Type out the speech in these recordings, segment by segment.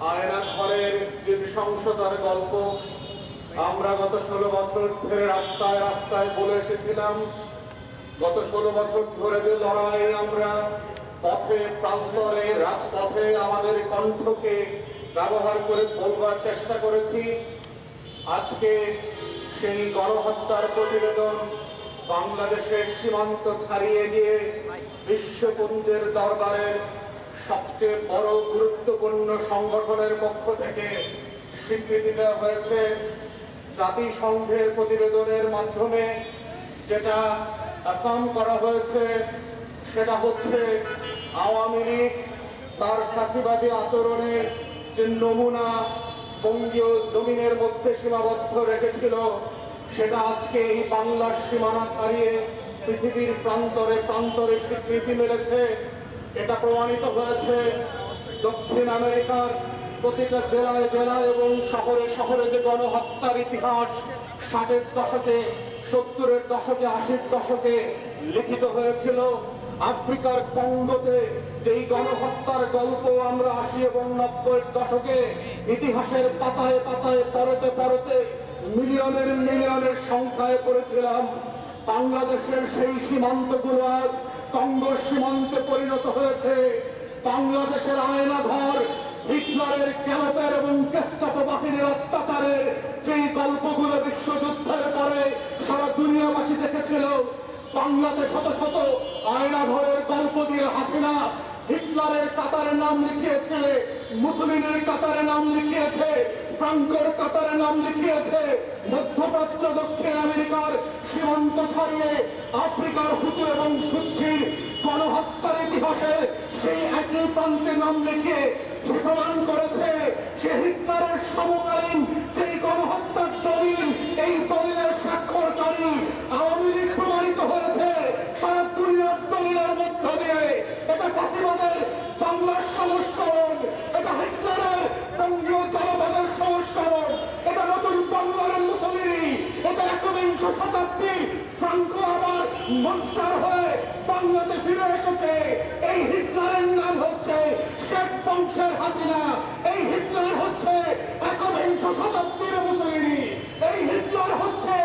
আয়না ঘরের যে নৃশংসতার গল্প আমরা গত 16 বছর ধরে রাস্তায় রাস্তায় বলে এসেছিলাম। গত 16 বছর ধরে যে লড়াই আমরা পথে প্রান্তরে রাজপথে আমাদের কণ্ঠকে ব্যবহার করে বলবার চেষ্টা করেছি, আজকে সেই গণহত্যার প্রতিবেদন বাংলাদেশের সীমান্ত ছাড়িয়ে গিয়ে বিশ্বপুঞ্জের দরবারের সবচেয়ে বড় গুরুত্বপূর্ণ সংগঠনের পক্ষ থেকে স্বীকৃতি দেওয়া হয়েছে। জাতিসংঘের প্রতিবেদনের মাধ্যমে যেটা অ্যাফার্ম করা হয়েছে সেটা হচ্ছে আওয়ামী লীগ তার ফ্যাসিবাদী আচরণের যে নমুনা বঙ্গীয় জমিনের মধ্যে সীমাবদ্ধ রেখেছিল সেটা আজকে এই বাংলার সীমানা ছাড়িয়ে পৃথিবীর প্রান্তরে প্রান্তরে স্বীকৃতি মিলেছে। এটা প্রমাণিত হয়েছে দক্ষিণ আমেরিকার প্রতিটা জেলায় জেলায় এবং শহরে শহরে যে গণহত্যার ইতিহাস 60-এর দশকে 70-এর দশকে 80-এর দশকে লিখিত হয়েছিল, আফ্রিকার কঙ্গোতে যেই গণহত্যার গল্প আমরা 80 এবং 90-এর দশকে ইতিহাসের পাতায় পাতায় পরতে পরতে মিলিয়নের মিলিয়নের সংখ্যায় পড়েছিলাম, বাংলাদেশের সেই সীমান্তগুলো আজ কঙ্গোর সীমান্তে পরিণত হয়েছে। বাংলাদেশের আয়না ঘর হিটলারের ক্যালপের এবং গেস্টাপো বাহিনীর অত্যাচারের যেই গল্পগুলো বিশ্বযুদ্ধের পরে সারা দুনিয়াবাসী দেখেছিল, বাংলাদেশ শত শত আয়না ঘরের গল্প দিয়ে হাসিনা হিটলারের কাতারে নাম লিখিয়েছে, মুসলিনের কাতারে নাম লিখিয়েছে, ফ্রাঙ্কোর কাতারে নাম লিখিয়েছে, মধ্যপ্রাচ্য দক্ষিণ আমেরিকার সীমান্ত ছাড়িয়ে আফ্রিকার হুতু এবং সুচ্ছির গণহত্যার ইতিহাসে সেই একই প্রান্তে নাম লিখিয়ে সে প্রমাণ করেছে সে হিটলারের সমকালীন যেই গণহত্যার দলিল, এই দলিলের স্বাক্ষরকারী আওয়ামী লীগ প্রমাণিত হয়েছে সারা দুনিয়ার দলিলের মধ্য দিয়ে। এটা ফ্যাসিবাদের বাংলার সংস্করণ, এটা হিটলারের বঙ্গীয় জনপদের সংস্করণ, এটা নতুন বাংলার মুসলিম, এটা একবিংশ শতাব্দী ফ্রাঙ্কো আবার মনস্টার হয়ে বাংলাতে ফিরে এসেছে। এই হিটলারের নাম হচ্ছে শেখ বংশের হাসিনা, এই হিটলার হচ্ছে একবিংশ শতাব্দীর মুসলিম, এই হিটলার হচ্ছে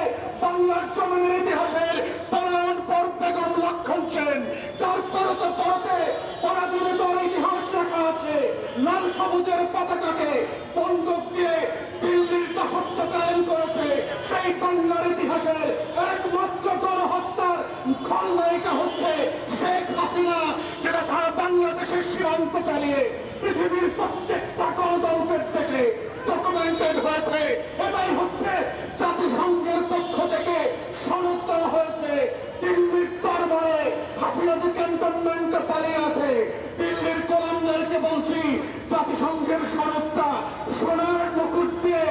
বাংলার জমিনের ইতিহাসের পলায়ন পর বেগম লক্ষণ সেন, যার পরতে পরতে পরাধীনতার ইতিহাস লেখা আছে। লাল সবুজের পতাকাকে বন্দুক দিয়ে দিল্লির দাসত্ব কায়েম করেছে সেই বাংলার ইতিহাসের একমাত্র গণহত্যার খলনায়িকা হচ্ছে শেখ হাসিনা, যেটা তারা বাংলাদেশের সীমান্ত চালিয়ে পৃথিবীর প্রত্যেকটা গণতন্ত্রের দেশে ডকুমেন্টেড হয়েছে। এটাই হচ্ছে জাতিসংঘের পক্ষ থেকে সনদ দেওয়া হয়েছে। দিল্লির দরবারে হাসিনা যে ক্যান্টনমেন্টে পালিয়ে আছে, দিল্লির গোলামদেরকে বলছি জাতিসংঘের সনদটা সোনার মুকুট দিয়ে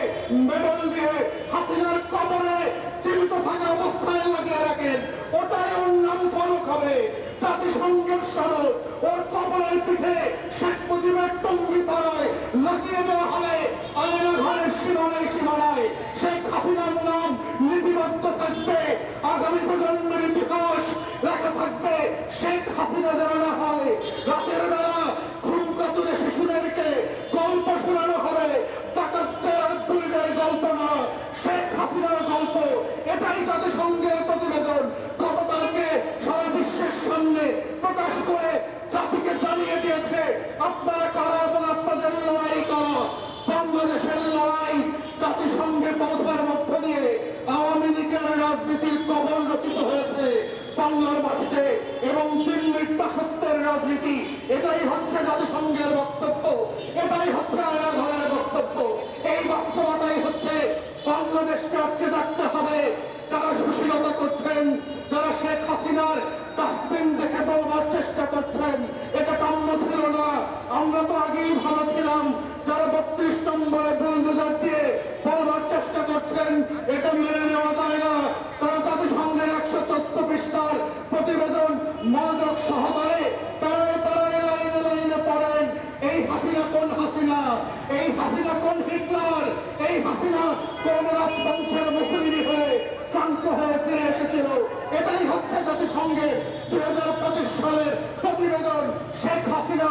মেডেল দিয়ে হাসিনার কবরে জীবিত থাকা অবস্থায় লাগিয়ে রাখেন, ওটাই ওর নাম ফলক হবে। জাতিসংঘের সনদ ওর কবরের পিঠে শেখ মুজিবের টঙ্গি পাড়ায় লাগিয়ে দেওয়া হবে। আয়না ঘরের সীমানায় সীমানায় শেখ হাসিনার নাম লিপিবদ্ধ থাকবে, আগামী প্রজন্মের ইতিহাস লেখা থাকবে। শেখ হাসিনা যেন না হয় রাতের বেলা ঘুম কাতুরে শিশুদেরকে গল্প শোনানো হবে, ডাকাতদের আর পুলিশের গল্প না, শেখ হাসিনার গল্প। এটাই জাতিসংঘের প্রতিবেদন গতকালকে সারা বিশ্বের সামনে প্রকাশ করে জাতিকে জানিয়ে দিয়েছে আপনারা কারা এবং আপনাদের লড়াই করা। বাংলাদেশের লড়াই জাতিসংঘে পৌঁছার মধ্য দিয়ে আওয়ামী লীগের রাজনীতির কবর রচিত হয়েছে বাংলার মাটিতে এবং দিল্লির দাসত্বের রাজনীতি। এটাই হচ্ছে জাতিসংঘের বক্তব্য, এটাই হচ্ছে আয়না ঘরের বক্তব্য। এই বাস্তবতাই হচ্ছে বাংলাদেশকে আজকে দেখতে হবে। যারা সুশীলতা করছেন, যারা শেখ হাসিনার ডাস্টবিন দেখে বলবার চেষ্টা করছেন এটা কাম্য ছিল না, আমরা তো আগেই ভালো ছিলাম, যারা 32 নম্বরে বুলডোজার দিয়ে বলবার চেষ্টা করছেন এটা মেনে নেওয়া যায় না, তারা জাতিসংঘের 114 পৃষ্ঠার প্রতিবেদন মনোযোগ সহকারে পাড়ায় পাড়ায় লাইনে লাইনে পড়েন। এই হাসিনা কোন হাসিনা, এই হাসিনা কোন হিটলার, এই হাসিনা কোন রাজবংশের মুসলিম হয়ে ফ্রাঙ্কো হয়ে ফিরে এসেছিল। এটাই হচ্ছে জাতিসংঘের 2025 সালের প্রতিবেদন। শেখ হাসিনা